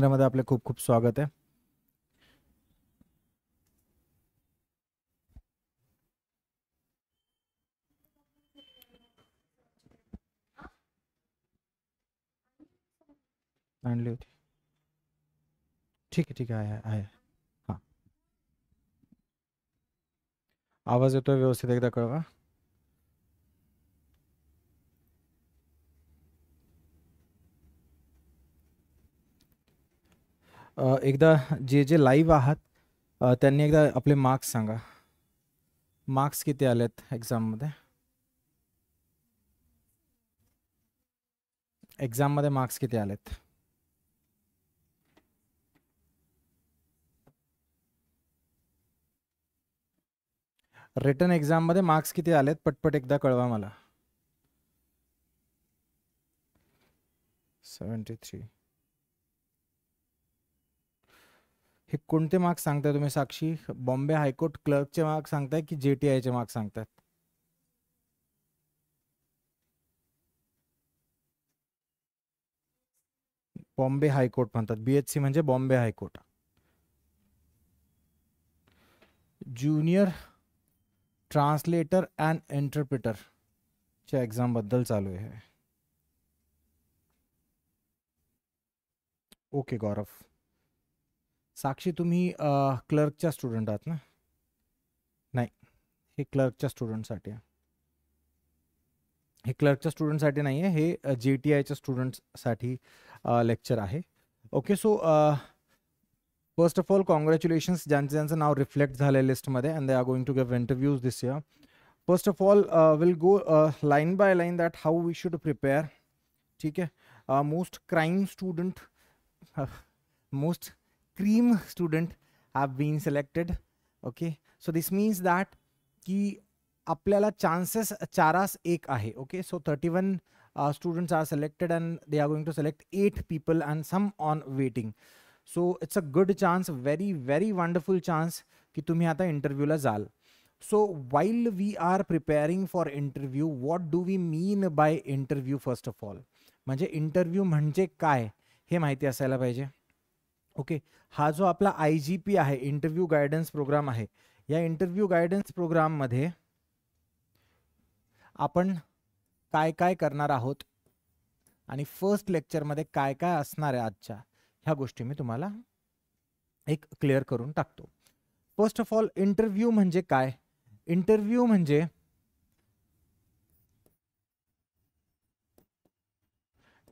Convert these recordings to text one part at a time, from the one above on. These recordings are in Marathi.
मध्ये आपले खूप खूप स्वागत आहे. आणली होती. ठीक आहे, ठीक आहे. हां. आवाज येतोय व्यवस्थित, एकदा कळवा. एकदा जे जे लाईव्ह आहात त्यांनी एकदा आपले मार्क्स सांगा. मार्क्स किती आलेत एक्झाममध्ये? एक्झाममध्ये मार्क्स किती आलेत? रिटन एक्झाममध्ये मार्क्स किती आलेत पटपट एकदा कळवा मला. 73. हे कोणते मार्क्स सांगताय तुम्ही साक्षी? बॉम्बे हायकोर्ट क्लर्कचे मार्क्स सांगताय की JTIचे मार्क्स सांगतायत? बॉम्बे हायकोर्ट म्हणतात. BHC म्हणजे Bombay high court. Junior translator and interpreter च्या एक्झाम बद्दल चालू आहे. ओके गौरव. साक्षी तुम्ही क्लर्कच्या स्टुडंट आहात ना? नाही, हे क्लर्कच्या स्टुडंटसाठी आहे. हे क्लर्कच्या स्टुडंटसाठी नाही आहे, हे JTIच्या स्टुडंट्ससाठी लेक्चर आहे. Okay, so first of all congratulations ज्यांचं ज्यांचं नाव रिफ्लेक्ट झालं आहे लिस्टमध्ये and they are going to give interviews this year. First of all will go line by line that how we should prepare. ठीक आहे. Most cream student, most cream student have been selected. Okay, so this means that की आपल्याला चान्सेस 4-1 आहे. Okay, so 31 students are selected and they are going to select 8 people and some on waiting. So it's a good chance, very very wonderful chance की तुम्ही आता इंटरव्ह्यूला जाल. So while we are preparing for interview, what do we mean by interview? First of all, म्हणजे इंटरव्ह्यू म्हणजे काय हे माहिती असायला पाहिजे. ओके, हा जो आपला IGP आहे, इंटरव्ह्यू गायडन्स प्रोग्राम आहे, या इंटरव्ह्यू गायडन्स प्रोग्राममध्ये आपण काय काय करणार आहोत आणि फर्स्ट लेक्चरमध्ये काय काय असणार आहे आजच्या, ह्या गोष्टी मी तुम्हाला एक क्लिअर करून टाकतो. फर्स्ट ऑफ ऑल, इंटरव्ह्यू म्हणजे काय? इंटरव्ह्यू म्हणजे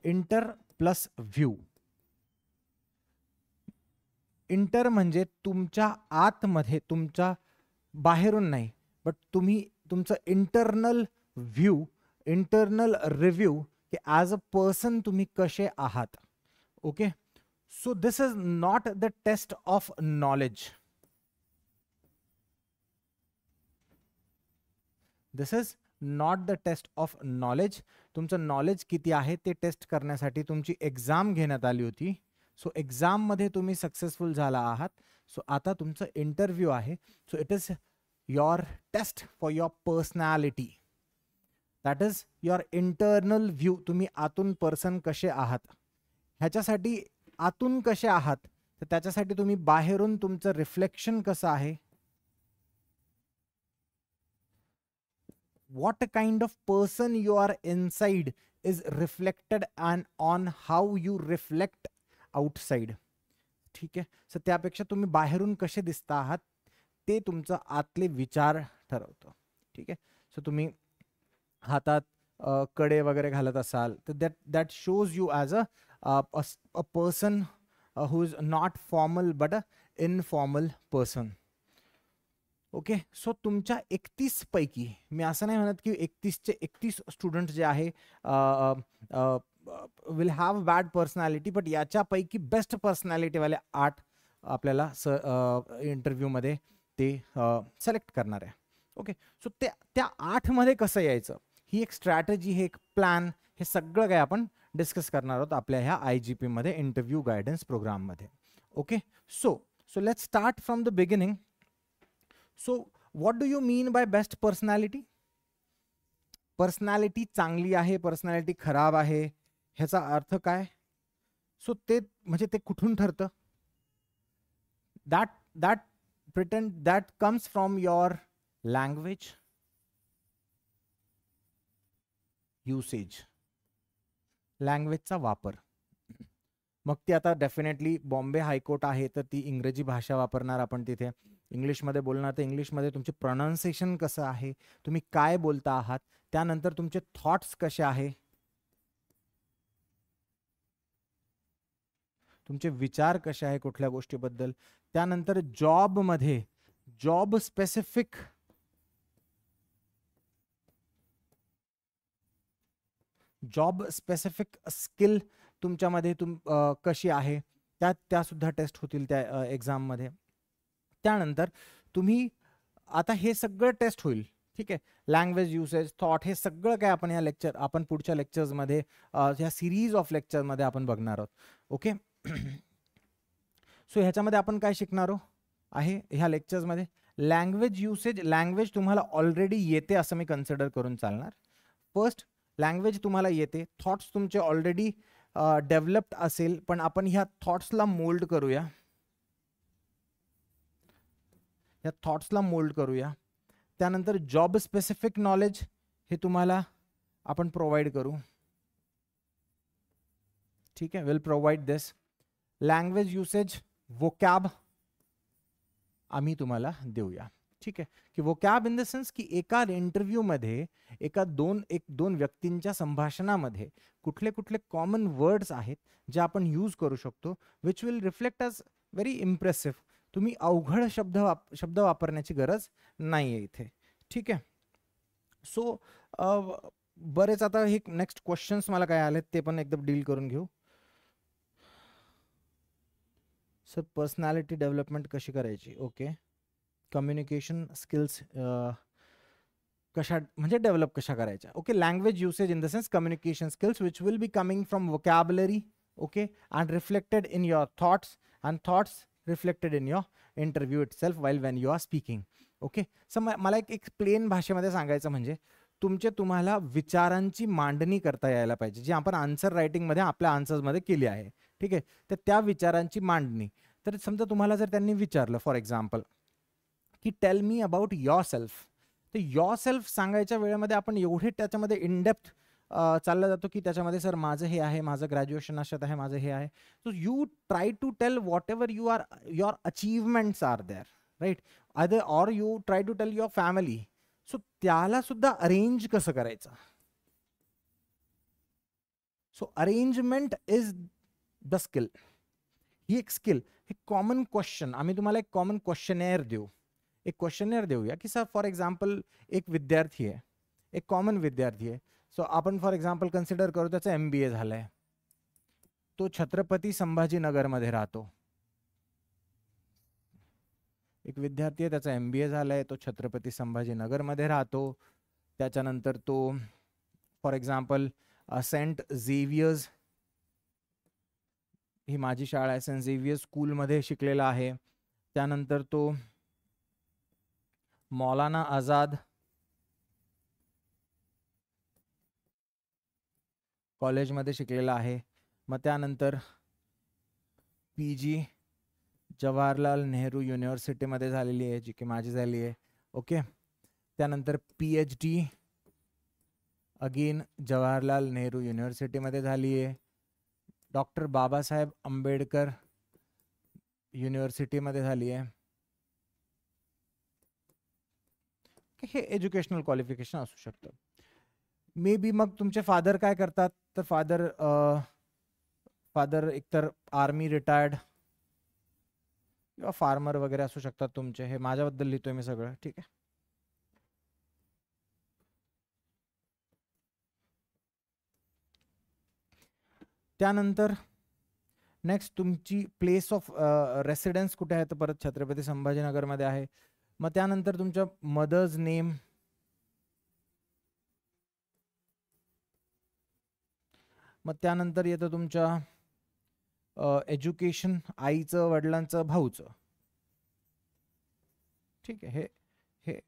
इंटर प्लस व्ह्यू. इंटर म्हणजे तुमच्या आतमध्ये, तुमच्या बाहेरून नाही, बट तुम्ही तुमचं इंटरनल व्ह्यू, इंटरनल रिव्ह्यू की ॲज अ पर्सन तुम्ही कसे आहात. Okay, so this is not the test of knowledge. This is not the test of knowledge. तुमचं नॉलेज किती आहे ते टेस्ट करण्यासाठी तुमची एक्झाम घेण्यात आली होती. सो एक्झाममध्ये तुम्ही सक्सेसफुल झाला आहात. सो आता तुमचं इंटरव्ह्यू आहे. So it is your test for your personality. That is your internal view. तुम्ही आतून पर्सन कसे आहात, ह्याच्यासाठी आतून कसे आहात तर त्याच्यासाठी तुम्ही बाहेरून तुमचं रिफ्लेक्शन कसं आहे, what kind of person you are inside is reflected and on how you reflect outside. ठीक आहे, सो त्यापेक्षा तुम्ही बाहेरून कसे दिसता आहात ते तुमचं आतले विचार ठरवतं. ठीक आहे, सो तुम्ही हातात कडे वगैरे घालत असाल तर that shows you as a person who is not formal but a informal person. Okay, so तुमच्या 31 पैकी, मी असं नाही म्हणत की 31चे 31 स्टुडंट जे आहे will have bad personality, but याच्यापैकी बेस्ट पर्सनॅलिटीवाले 8 आपल्याला इंटरव्ह्यूमध्ये ते सिलेक्ट करणार आहे. ओके, सो त्या 8मध्ये कसं यायचं, ही एक स्ट्रॅटेजी, हे एक प्लॅन, हे सगळं काय आपण डिस्कस करणार आहोत आपल्या ह्या IGP मध्ये, इंटरव्ह्यू गायडन्स प्रोग्राममध्ये. Okay, so let's start from the beginning. So what do you mean bye best personality? Personality चांगली आहे, पर्सनॅलिटी खराब आहे, ह्याचा अर्थ काय? सो ते म्हणजे ते कुठून ठरतं? That comes from your language usage, लँग्वेजचा वापर. मग ती आता डेफिनेटली बॉम्बे हायकोर्ट आहे तर ती इंग्रजी भाषा वापरणार आपण तिथे. इंग्लिशमध्ये बोलणार तर इंग्लिशमध्ये तुमचे प्रोनाऊन्सिएशन कसं आहे, तुम्ही काय बोलता आहात, त्यानंतर तुमचे थॉट्स कसे आहे, तुमचे विचार कसे आहे कुठल्या गोष्टीबद्दल. त्यानंतर जॉबमध्ये जॉब स्पेसिफिक स्किल तुमच्यामध्ये कशी आहे त्या सुद्धा टेस्ट होतील त्या एक्झाममध्ये. त्यानंतर तुम्ही आता हे सगळं टेस्ट होईल, ठीक आहे. लँग्वेज युसेज, थॉट, हे सगळं काय आपण पुढच्या लेक्चर्समध्ये ह्या सिरीज ऑफ लेक्चरमध्ये आपण बघणार आहोत. ओके. सो ह्याच्यामध्ये आपण काय शिकणार आहे ह्या लेक्चर्समध्ये? Language usage. लँग्वेज तुम्हाला ऑलरेडी येते असं मी कन्सिडर करून चालणार. फर्स्ट, लँग्वेज तुम्हाला येते, थॉट्स तुमचे ऑलरेडी डेव्हलप्ड असेल, पण आपण ह्या थॉट्सला मोल्ड करूया, या थॉट्सला मोल्ड करूया. त्यानंतर जॉब स्पेसिफिक नॉलेज हे तुम्हाला आपण प्रोव्हाइड करू, ठीक आहे. Will provide this. Language usage vocab आम्ही तुम्हाला देऊया, ठीक आहे. की वोकॅब इन द सेन्स की एका इंटरव्ह्यूमध्ये दोन व्यक्तींच्या संभाषणामध्ये कुठले कुठले कॉमन वर्ड्स आहेत जे आपण यूज करू शकतो, which will reflect as very impressive. तुम्ही अवघड शब्द वापरण्याची गरज नाही आहे इथे, ठीक आहे. सो बरेच आता हे नेक्स्ट क्वेश्चन्स मला काय आले ते पण एकदम डील करून घेऊ. सर पर्सनॅलिटी डेव्हलपमेंट कशी करायची? ओके. कम्युनिकेशन स्किल्स कशा म्हणजे डेव्हलप कशा करायच्या? Okay. Language usage in the sense communication skills which will be coming from vocabulary, okay, and reflected in your thoughts, and thoughts reflected in your interview itself while when you are speaking. Okay. So मला एक प्लेन भाषेमध्ये सांगायचं म्हणजे तुम्हाला विचारांची मांडणी करता यायला पाहिजे, जी आपण आन्सर रायटिंगमध्ये आपल्या आन्सर्समध्ये केली आहे, ठीक आहे. तर त्या विचारांची मांडणी, तर समजा तुम्हाला जर त्यांनी विचारलं फॉर एक्झाम्पल की tell me about your self, तर युअर सेल्फ सांगायच्या वेळेमध्ये आपण एवढे त्याच्यामध्ये इनडेप्थ चालला जातो की त्याच्यामध्ये सर माझं हे आहे, माझं ग्रॅज्युएशन अशात आहे, माझं हे आहे. So you try to tell whatever your achievements are there, right, either or you try to tell your family. So त्याला सुद्धा अरेंज कसं करायचं? So arrangement is the skill. ही एक स्किल. हे कॉमन क्वेश्चन आम्ही तुम्हाला एक कॉमन क्वेश्चनेअर देऊ, एक क्वेश्चनेअर देऊया की सर फॉर एक्झाम्पल एक विद्यार्थी आहे, एक कॉमन विद्यार्थी आहे. सो आपण फॉर एक्झाम्पल कन्सिडर करू त्याचं MBA झालंय, तो छत्रपती संभाजीनगरमध्ये राहतो. एक विद्यार्थी आहे, त्याचा MBA झालाय, तो छत्रपती संभाजीनगरमध्ये राहतो. त्याच्यानंतर तो फॉर एक्झाम्पल सेंट झेवियर्स, ही माझी शाळा आहे, सेंट झेवियर्स स्कूलमध्ये शिकलेला आहे. त्यानंतर तो मौलाना आझाद कॉलेजमध्ये शिकलेला आहे. मग त्यानंतर PG जवाहरलाल नेहरू युनिव्हर्सिटीमध्ये झालेली आहे, जी की माझी झाली आहे. ओके. त्यानंतर PhD अगेन जवाहरलाल नेहरू युनिव्हर्सिटीमध्ये झाली आहे. डॉक्टर बाबासाहेब आंबेडकर युनिव्हर्सिटीमध्ये झाली आहे. हे एज्युकेशनल क्वालिफिकेशन असू शकतं. मे बी मग तुमचे फादर काय करतात, तर फादर एकतर आर्मी रिटायर्ड किंवा फार्मर वगैरे असू शकतात तुमचे. हे माझ्याबद्दल लिहितोय मी सगळं, ठीक आहे. त्यानंतर नेक्स्ट तुमची प्लेस ऑफ रेसिडेन्स कुठे आहे, तर परत छत्रपती संभाजीनगरमध्ये आहे. मग त्यानंतर तुमच्या मदर्स नेम, मग त्यानंतर येतं तुमच्या एज्युकेशन, आईचं, वडिलांचं, भाऊचं, ठीक आहे. हे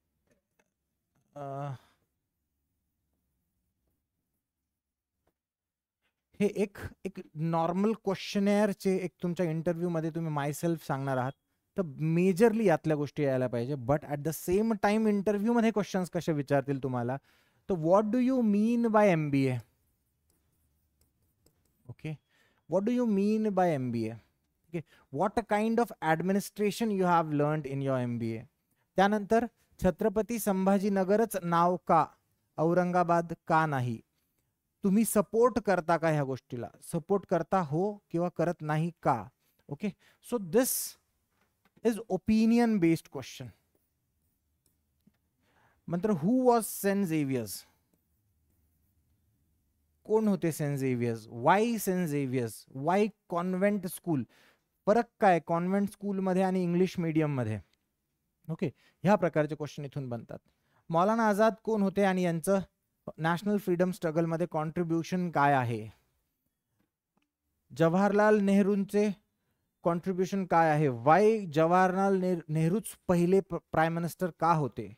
हे एक एक नॉर्मल क्वेश्चनेअरचे एक तुमच्या इंटरव्ह्यूमध्ये तुम्ही माय सेल्फ सांगणार आहात, तर मेजरली यातल्या गोष्टी यायला पाहिजे. But at the same time इंटरव्ह्यूमध्ये क्वेश्चन्स कसे विचारतील तुम्हाला, तर what do you mean by MBA? Okay, what do you mean by MBA? Okay, what kind of administration you have learned in your MBA? त्यानंतर छत्रपती संभाजीनगरच नाव का, औरंगाबाद का नाही? तुम्ही सपोर्ट करता का ह्या गोष्टीला? सपोर्ट करता हो किंवा करत नाही का? Okay, so this is opinion based question. नंतर हु वॉज सेंट झेवियर्स? कोण होते Saint Xavier's? Why Saint Xavier's? Why convent school? फरक काय कॉन्व्हेंट स्कूलमध्ये आणि इंग्लिश मीडियममध्ये? ओके, ह्या प्रकारचे क्वेश्चन इथून बनतात. मौलाना आझाद कोण होते आणि यांचं नॅशनल फ्रीडम स्ट्रगलमध्ये कॉन्ट्रीब्युशन काय आहे? जवाहरलाल नेहरूंचे कॉन्ट्रीब्युशन काय आहे? वाय जवाहरलाल नेहरूच पहिले प्राईम मिनिस्टर का होते?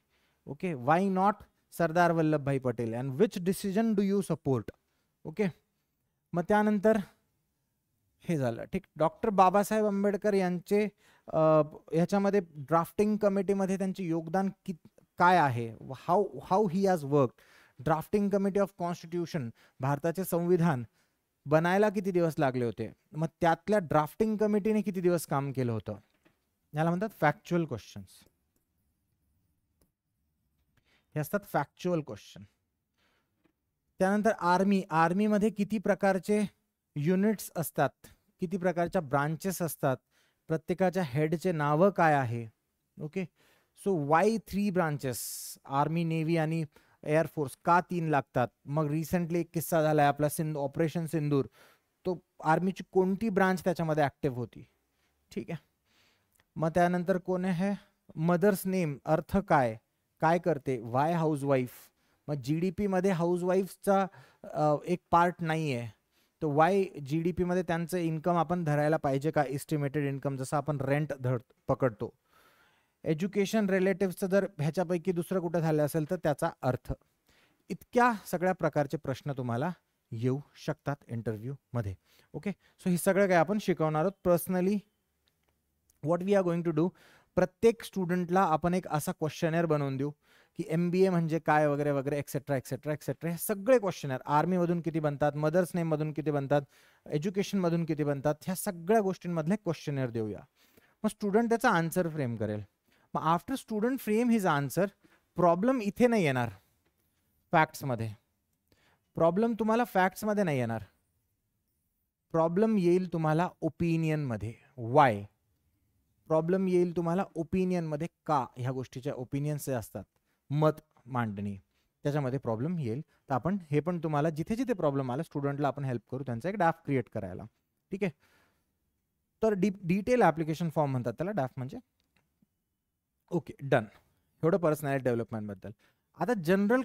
Okay, why not Sardar Vallabhbhai Patel? And which decision do you support? Okay, मग त्यानंतर हे झालं. ठीक, डॉक्टर बाबासाहेब आंबेडकर यांचे ह्याच्यामध्ये ड्राफ्टिंग कमिटीमध्ये त्यांचे योगदान काय आहे? How he has work? Drafting committee of constitution, भारताचे संविधान बनायला किती दिवस लागले होते? मग त्यातल्या ड्राफ्टिंग कमिटीने किती दिवस काम केलं होतं? याला म्हणतात फॅक्च्युअल क्वेश्चन्स. हे असतात फॅक्च्युअल क्वेश्चन. त्यानंतर आर्मीमध्ये किती प्रकारचे युनिट्स असतात, किती प्रकारच्या ब्रांचेस असतात, प्रत्येकाच्या हेडचे नावं काय आहे? Okay, so Y 3 branches? Army, navy आणि एअरफोर्स का 3 लागतात? मग रिसेंटली एक किस्सा झालाय आपला ऑपरेशन सिंदूर, तो आर्मीची कोणती ब्रांच त्याच्यामध्ये ऍक्टिव्ह होती? ठीक आहे. मग त्यानंतर कोण आहे? मदर्स नेम अर्थ काय, काय करते? Y housewife? मग GDP मध्ये हाऊसवाईफचा एक पार्ट नाही आहे, तर वाय GDP मध्ये त्यांचं इन्कम आपण धरायला पाहिजे का? इस्टिमेटेड इन्कम, जसं आपण रेंट पकडतो. एज्युकेशन रिलेटिव्हचं जर ह्याच्यापैकी दुसरं कुठं झालं असेल तर त्याचा अर्थ. इतक्या सगळ्या प्रकारचे प्रश्न तुम्हाला येऊ शकतात इंटरव्ह्यू मध्ये. ओके, सो हे सगळं काय आपण शिकवणार आहोत. Personally what we are going to do, प्रत्येक स्टुडंटला आपण एक असा क्वेश्चनेअर बनवून देऊ की MBA म्हणजे काय वगैरे वगैरे एक्सेट्रा एक्सेट्रा एक्सेट्रा. हे सगळे क्वेश्चनेअर आर्मीमधून किती बनतात, मदर्स नेममधून किती बनतात, एज्युकेशनमधून किती बनतात, ह्या सगळ्या गोष्टींमधले क्वेश्चनेअर देऊया. मग स्टुडंट त्याचा आन्सर फ्रेम करेल. मग after student frame his answer, problem इथे नाही येणार फॅक्ट्समध्ये. प्रॉब्लेम तुम्हाला फॅक्ट्समध्ये नाही येणार, प्रॉब्लेम येईल तुम्हाला ओपिनियनमध्ये. वाय? प्रॉब्लेम येईल तुम्हाला ओपिनियनमध्ये. का? ह्या गोष्टीच्या ओपिनियन्स जे असतात, मत मांडणी, त्याच्यामध्ये प्रॉब्लेम येईल. तर आपण हे पण तुम्हाला जिथे जिथे प्रॉब्लेम आला स्टुडंटला आपण हेल्प करू त्यांचा एक ड्राफ्ट क्रिएट करायला. ठीक आहे, तर डिटेल ॲप्लिकेशन फॉर्म म्हणतात त्याला, ड्राफ्ट म्हणजे. Okay, done. एवढं पर्सनॅलिटी डेव्हलपमेंटबद्दल. आता जनरल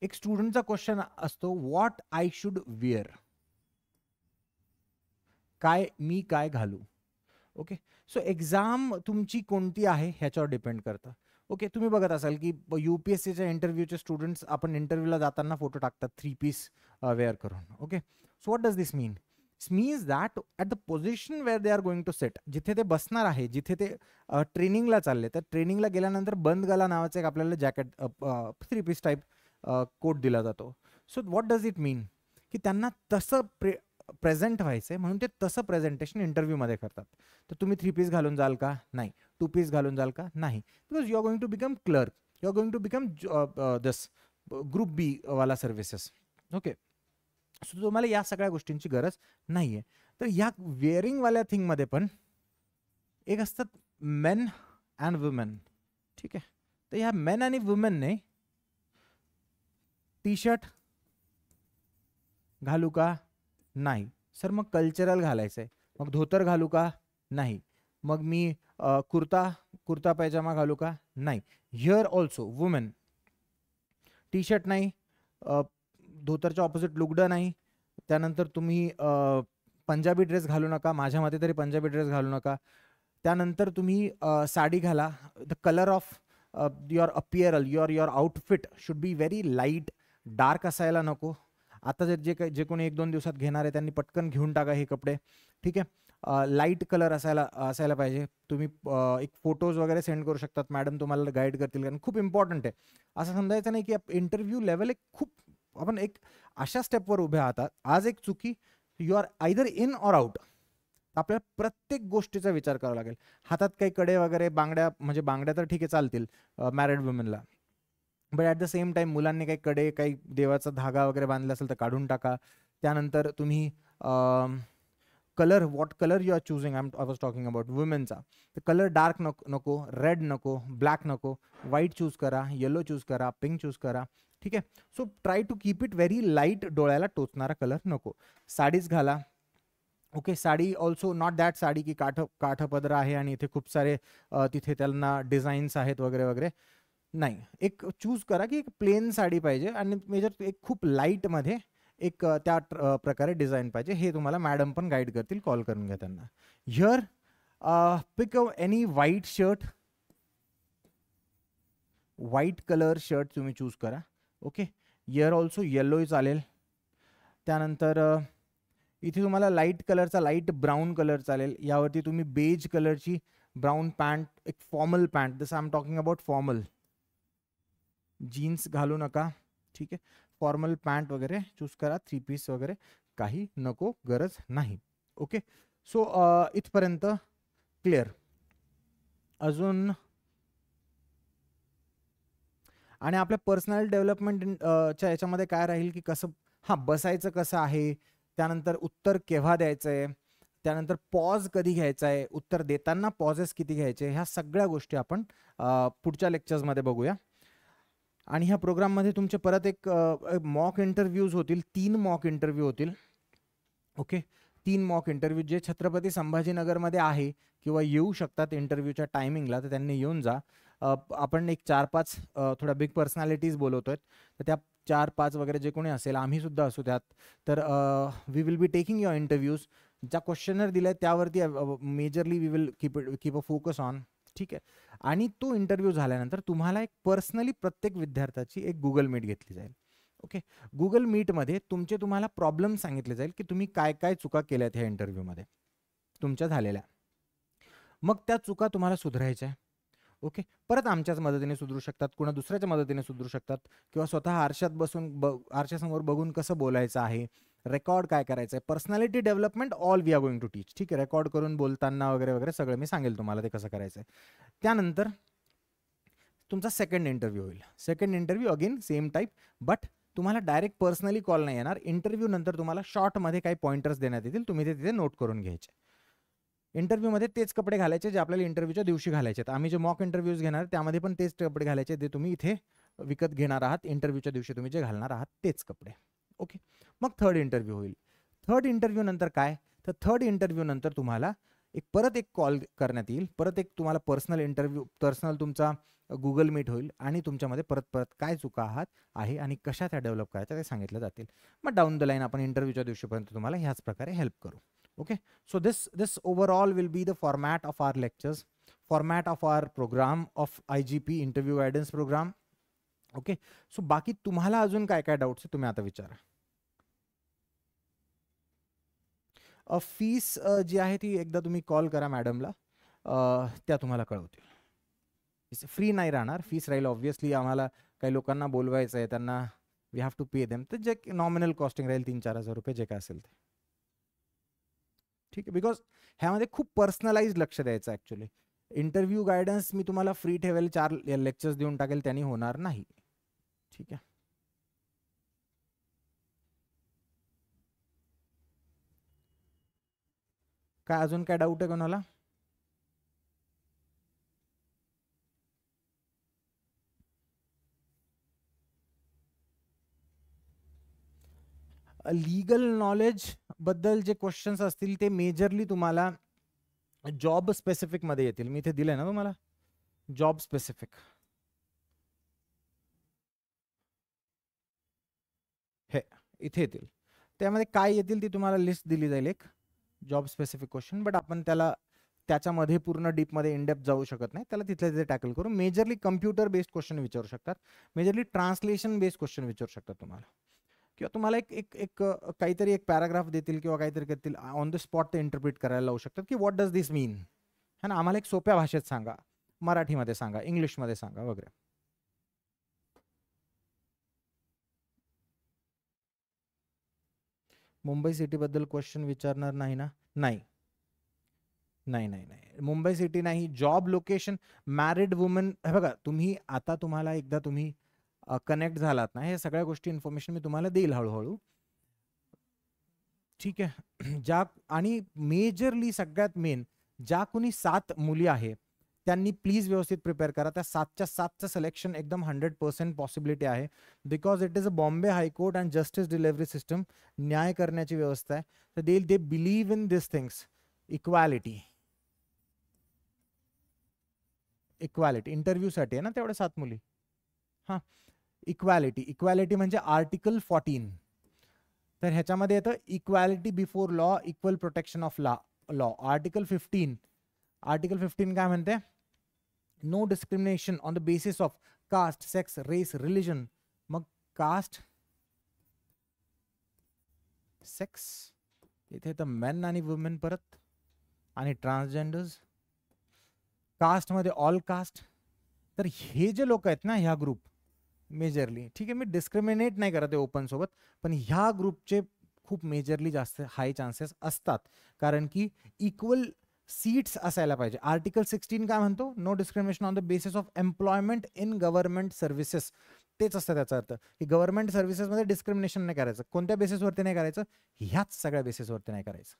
एक स्टुडंटचा क्वेश्चन असतो, व्हॉट आय शुड विअर? काय मी काय घालू? ओके, सो एक्झाम तुमची कोणती आहे ह्याच्यावर डिपेंड करतं. ओके, तुम्ही बघत असाल की UPSCच्या इंटरव्ह्यूचे स्टुडंट्स आपण इंटरव्ह्यूला जाताना फोटो टाकतात 3 पीस वेअर करून. Okay, so what does this mean? Means that at the position where they are going to set, जिथे ते बसणार आहे, जिथे ते ट्रेनिंगला चालले, तर ट्रेनिंगला गेल्यानंतर बंद गला नावाचं एक आपल्याला जॅकेट 3 पीस टाईप कोट दिला जातो. सो व्हॉट डज इट मीन? की त्यांना तसं प्रेझेंट व्हायचंय म्हणून ते तसं प्रेझेंटेशन इंटरव्ह्यूमध्ये करतात. तर तुम्ही 3 पीस घालून जाल का? नाही. 2 पीस घालून जाल का? नाही. Because you are going to become clerk, you are going to become this group B वाला सर्व्हिसेस. ओके, सो तुम्हाला या सगळ्या गोष्टींची गरज नाहीये. तर या वेअरिंगवाल्या थिंगमध्ये पण एक असतात मेन अँड वुमेन. ठीक आहे, तर ह्या मेन आणि वुमेनने T-शर्ट घालू का? नाही. सर मग कल्चरल घालायचंय, मग धोतर घालू का? नाही. मग मी कुर्ता पैजामा घालू का? नाही. हिअर ऑल्सो वुमेन T-शर्ट नाही, धोतरच्या ऑपोजिट लुगडं नाही, त्यानंतर तुम्ही पंजाबी ड्रेस घालू नका, माझ्या मते तरी पंजाबी ड्रेस घालू नका. त्यानंतर तुम्ही साडी घाला. The colour of your apparel, your outfit should be very light, dark असायला नको. आता जे कोणी 1-2 दिवसात घेणार आहे त्यांनी पटकन घेऊन टाका हे कपडे, ठीक आहे. लाईट कलर असायला पाहिजे. तुम्ही एक फोटोज वगैरे सेंड करू शकतात, मॅडम तुम्हाला गाईड करतील, कारण खूप इम्पॉर्टंट आहे. असं समजायचं नाही की इंटरव्ह्यू लेवल एक खूप, आपण एक अशा स्टेपवर उभे आहात, आज एक चुकी you are either in or out. आपल्याला प्रत्येक गोष्टीचा विचार करावा लागेल. हातात काही कडे वगैरे, बांगड्या, म्हणजे बांगड्या तर ठीक आहे चालतील मॅरिड वुमेनला, but at the same time मुलांनी काही कडे, काही देवाचा धागा वगैरे बांधला असेल तर काढून टाका. त्यानंतर तुम्ही colour, what colour you are choosing, I was talking about वुमेनचा, तर कलर डार्क नको, रेड नको, ब्लॅक नको, व्हाईट चूज करा, येलो चूज करा, पिंक चूज करा, ठीक आहे. So try to keep it very light, डोळ्याला टोचणारा कलर नको. साडीच घाला, okay. Sari also not that sari की काठपदर आहे आणि इथे खूप सारे तिथे त्यांना डिझाईन्स आहेत वगैरे वगैरे, नाही. एक चूज करा की एक प्लेन साडी पाहिजे आणि मेजर एक खूप लाईटमध्ये एक त्या प्रकारे डिझाईन पाहिजे. हे तुम्हाला मॅडम पण गाईड करतील, कॉल करून घ्या त्यांना. Here pick any white shirt, white colour shirt तुम्ही चूज करा, ओके. हिअर ऑल्सो येलो चालेल. त्यानंतर इथे तुम्हाला लाईट कलरचा, लाईट ब्राऊन कलर चालेल. यावरती तुम्ही बेज कलरची ब्राऊन पॅन्ट, एक formal pant, this I am talking about formal, jeans घालू नका, ठीक आहे. फॉर्मल पॅन्ट वगैरे चूज करा, 3 पीस वगैरे काही नको, गरज नाही, ओके. सो इथपर्यंत क्लिअर. अजून आणि आपल्या पर्सनल डेव्हलपमेंट च्या याच्यामध्ये काय राहील की कसं, हां, बसायचं कसं आहे, त्यानंतर उत्तर केव्हा द्यायचं आहे, त्यानंतर पॉज कधी घ्यायचा आहे, उत्तर देताना पॉजेस किती घ्यायचे, ह्या सगळ्या गोष्टी आपण पुढच्या लेक्चर्समध्ये बघूया. आणि ह्या प्रोग्राममध्ये तुमचे परत एक मॉक इंटरव्ह्यूज होतील, 3 मॉक इंटरव्ह्यू होतील, ओके. 3 मॉक इंटरव्ह्यू जे छत्रपती संभाजीनगरमध्ये आहे किंवा येऊ शकतात इंटरव्ह्यूच्या टायमिंगला, तर त्यांनी येऊन जा. आपण एक 4-5 थोड्या बिग पर्सनॅलिटीज बोलवतोय, तर त्या 4-5 वगैरे जे कोणी असेल, आम्ही सुद्धा असू त्यात, तर we will be taking your interviews. ज्या क्वेश्चनर दिले त्यावरती majorly we will keep a focus on, ठीक आहे. आणि तो इंटरव्ह्यू झाल्यानंतर तुम्हाला एक पर्सनली प्रत्येक विद्यार्थ्याची एक गुगल मीट घेतली जाईल, ओके. गुगल मीटमध्ये तुम्हाला प्रॉब्लेम सांगितले जाईल की तुम्ही काय काय चुका केल्यात ह्या इंटरव्ह्यूमध्ये तुमच्या झालेल्या, मग त्या चुका तुम्हाला सुधारायच्या आहे, ओके. परत आमच्याच मदतीने सुधरू शकतात, कुणा दुसऱ्याच्या मदतीने सुधरू शकतात, किंवा स्वतः आरशात बसून आरशासमोर बघून कसं बोलायचं आहे, रेकॉर्ड काय करायचं आहे, personality development all we are going to teach, ठीक आहे. रेकॉर्ड करून बोलताना वगैरे वगैरे सगळं मी सांगेल तुम्हाला ते कसं करायचं आहे. त्यानंतर तुमचा सेकंड इंटरव्ह्यू होईल. Second interview again same type, but तुम्हाला डायरेक्ट पर्सनली कॉल नाही येणार. इंटरव्ह्यू नंतर तुम्हाला शॉर्टमध्ये काही पॉइंटर्स देण्यात येतील, तुम्ही ते तिथे नोट करून घ्यायचे. इंटरव्ह्यूमध्ये तेच कपडे घालायचे जे आपल्याला इंटरव्ह्यूच्या दिवशी घालायचे आहेत. आम्ही जे मॉक इंटरव्ह्यूज घेणार त्यामध्ये पण तेच कपडे घालायचे जे तुम्ही इथे विकत घेणार आहात. इंटरव्ह्यूच्या दिवशी तुम्ही जे घालणार आहात तेच कपडे, ओके. मग थर्ड इंटरव्ह्यू होईल. थर्ड इंटरव्ह्यू नंतर काय, तर थर्ड इंटरव्ह्यू नंतर तुम्हाला परत एक कॉल करण्यात येईल, परत एक तुम्हाला पर्सनल तुमचा गुगल मीट होईल आणि तुमच्यामध्ये परत काय चुका आहे आणि कशा त्या डेव्हलप करायच्या ते सांगितलं जातील. मग डाऊन द लाईन आपण इंटरव्ह्यूच्या दिवशीपर्यंत तुम्हाला ह्याच प्रकारे हेल्प करू, okay. So this overall will be the format of our lectures, format of our program of IGP interview guidance program, okay. So बाकी तुम्हाला अजून काय काय डाउट्स तुम्ही आता विचारा. फीस जी आहे ती एकदा तुम्ही कॉल करा मॅडमला, त्या तुम्हाला कळवतील. फ्री नाही राहणार, फीस राहील ऑब्व्हियसली. आम्हाला काही लोकांना बोलवायचं आहे, त्यांना we have to pay them, तर जे नॉमिनल कॉस्टिंग राहील 3-4 हजार रुपये जे काय असेल ते, ठीक आहे. बिकॉज ह्यामध्ये खूप पर्सनलाइज लक्ष द्यायचं ॲक्च्युली. इंटरव्ह्यू गायडन्स मी तुम्हाला फ्री ठेवेल, 4 लेक्चर्स देऊन टाकेल, त्यांनी होणार नाही, ठीक आहे. काय अजून काय डाऊट आहे कोणाला? लीगल नॉलेज बद्दल जे क्वेश्चन्स असतील ते मेजरली तुम्हाला जॉब स्पेसिफिक मध्ये येतील. मी इथे दिलंय ना तुम्हाला जॉब स्पेसिफिक, हे इथे येतील. त्यामध्ये काय येतील ती तुम्हाला लिस्ट दिली जाईल, एक जॉब स्पेसिफिक क्वेश्चन, बट आपण त्याच्यामध्ये पूर्ण डीपमध्ये इनडेप्थ जाऊ शकत नाही. त्याला तिथल्या तिथे टॅकल करू. मेजरली कम्प्युटर बेस्ड क्वेश्चन विचारू शकतात, मेजरली ट्रान्सलेशन बेस्ड क्वेश्चन विचारू शकतात तुम्हाला. किंवा तुम्हाला एक एक एक काहीतरी एक पॅराग्राफ देतील किंवा काहीतरी करतील, ऑन द स्पॉट ते इंटरप्रिट करायला लावू शकतात की व्हॉट डज दिस मीन, है ना. आम्हाला एक सोप्या भाषेत सांगा, मराठीमध्ये सांगा, इंग्लिशमध्ये सांगा वगैरे. मुंबई सिटीबद्दल क्वेश्चन विचारणार नाही ना? नाही नाही नाही नाही, मुंबई सिटी नाही. जॉब लोकेशन, मॅरिड वुमन, हे बघा तुम्ही आता तुम्हाला एकदा तुम्ही कनेक्ट झालात ना, हे सगळ्या गोष्टी इन्फॉर्मेशन मी तुम्हाला देईल हळूहळू. ठीक आहे. ज्या आणि मेजरली सगळ्यात मेन, ज्या कोणी 7 मुली आहे त्यांनी प्लीज व्यवस्थित प्रिपेअर करा. त्या 7च्या 7चं सिलेक्शन एकदम 100% पॉसिबिलिटी आहे. Because it is a Bombay high court and justice delivery system, न्याय करण्याची व्यवस्था आहे. तर they believe in this things. Equality, equality इंटरव्ह्यूसाठी आहे ना तेवढ्या 7 मुली. हां, इक्वॅलिटी, इक्वॅलिटी म्हणजे आर्टिकल 14. तर ह्याच्यामध्ये येतं equality before law, equal protection of law. Article 15, article 15 काय म्हणते? No discrimination on the basis of caste, sex, race, religion. मग कास्ट, सेक्स, इथे तर मेन आणि वुमेन परत, आणि ट्रान्सजेंडर्स. कास्टमध्ये ऑल कास्ट. तर हे जे लोक आहेत ना, ह्या ग्रुप मेजरली, ठीक आहे, मी डिस्क्रिमिनेट नाही करत आहे ओपन सोबत, पण ह्या ग्रुपचे खूप मेजरली जास्त हाय चान्सेस असतात, कारण की इक्वल सीट्स असायला पाहिजे. आर्टिकल 16 काय म्हणतो? No discrimination on the basis of employment in government services. तेच असतं त्याचा अर्थ, की गव्हर्नमेंट सर्व्हिसेसमध्ये डिस्क्रिमिनेशन नाही करायचं. कोणत्या बेसिसवरती नाही करायचं? ह्याच सगळ्या बेसिसवरती नाही करायचं.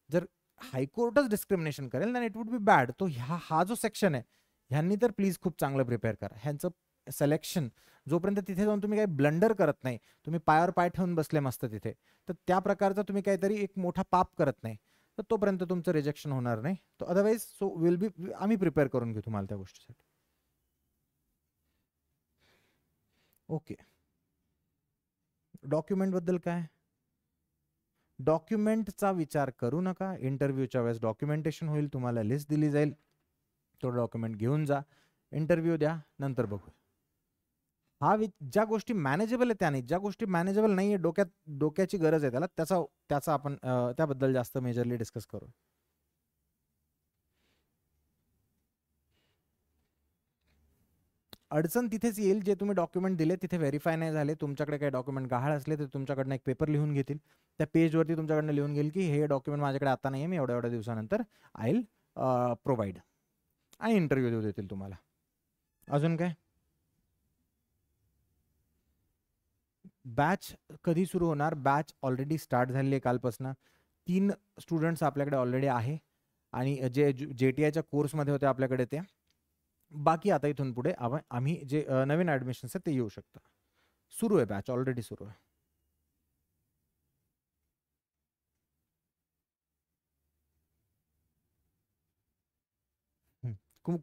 जर हायकोर्टच डिस्क्रिमिनेशन करेल ना, इट वुड बी बॅड. तो हा जो सेक्शन आहे, ह्यांनी तर प्लीज खूप चांगलं प्रिपेअर करा. ह्यांचं सिलेक्शन, जोपर्यंत तिथे जाऊन तुम्ही काही ब्लंडर करत नाही, तुम्ही पायावर पाय ठेवून बसले मस्त तिथे, तर त्या प्रकारचा तुम्ही काहीतरी एक मोठा पाप करत नाही, तर तोपर्यंत तुमचं रिजेक्शन होणार नाही. तो अदरवाईज सो विल बी, आम्ही प्रिपेअर करून घेऊ तुम्हाला त्या गोष्टीसाठी. ओके. डॉक्युमेंटबद्दल काय? डॉक्युमेंटचा विचार करू नका. इंटरव्ह्यूच्या वेळेस डॉक्युमेंटेशन होईल, तुम्हाला लिस्ट दिली जाईल, तो डॉक्युमेंट घेऊन जा, इंटरव्ह्यू द्या, नंतर बघू. ज्या गोष्टी मॅनेजेबल आहेत त्याने, ज्या गोष्टी मॅनेजेबल नाही आहे, डोक्याची गरज आहे त्याला, त्याचा आपण त्याबद्दल जास्त मेजरली डिस्कस करू. अडचण तिथेच येईल, जे तुम्ही डॉक्युमेंट दिले तिथे व्हेरीफाय नाही झाले, तुमच्याकडे काही डॉक्युमेंट गहाळ असले तर तुमच्याकडनं एक पेपर लिहून घेतील. त्या पेजवरती तुमच्याकडनं लिहून घेईल की हे डॉक्युमेंट माझ्याकडे आता नाही आहे, मी एवढ्या एवढ्या दिवसानंतर आय विल प्रोव्हाइड, आणि इंटरव्ह्यू देऊ देतील तुम्हाला. अजून काय? बॅच कधी सुरू होणार? बॅच ऑलरेडी स्टार्ट झालेली आहे कालपासून. 3 स्टुडंट्स आपल्याकडे ऑलरेडी आहे, आणि जे JTIच्या कोर्समध्ये होते आपल्याकडे ते. बाकी आता इथून पुढे आम्ही जे नवीन ॲडमिशन्स आहेत ते येऊ शकतात. सुरू आहे बॅच, ऑलरेडी सुरू आहे.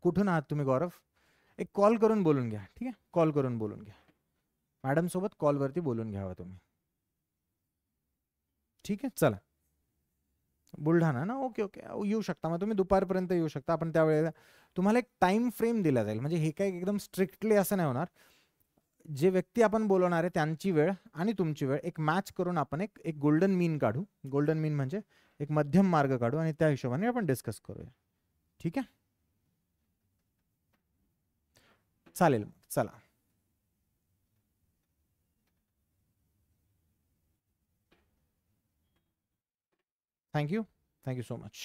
कुठून आहात तुम्ही गौरव? एक कॉल करून बोलून घ्या, ठीक आहे, कॉल करून बोलून घ्या, मॅडम सोबत कॉलवरती बोलून घ्यावा तुम्ही. ठीक आहे, चला. बुलढाणा ना, ओके ओके, येऊ शकता. मग तुम्ही दुपारपर्यंत येऊ शकता. आपण त्यावेळेला तुम्हाला एक टाइम फ्रेम दिला जाईल, म्हणजे हे काही एकदम स्ट्रिक्टली असं नाही होणार. जे व्यक्ती आपण बोलवणार आहे त्यांची वेळ आणि तुमची वेळ एक मॅच करून आपण एक एक गोल्डन मीन काढू. गोल्डन मीन म्हणजे एक मध्यम मार्ग काढू, आणि त्या हिशोबाने आपण डिस्कस करूया. ठीक आहे, चालेल, चला. Thank you, thank you so much.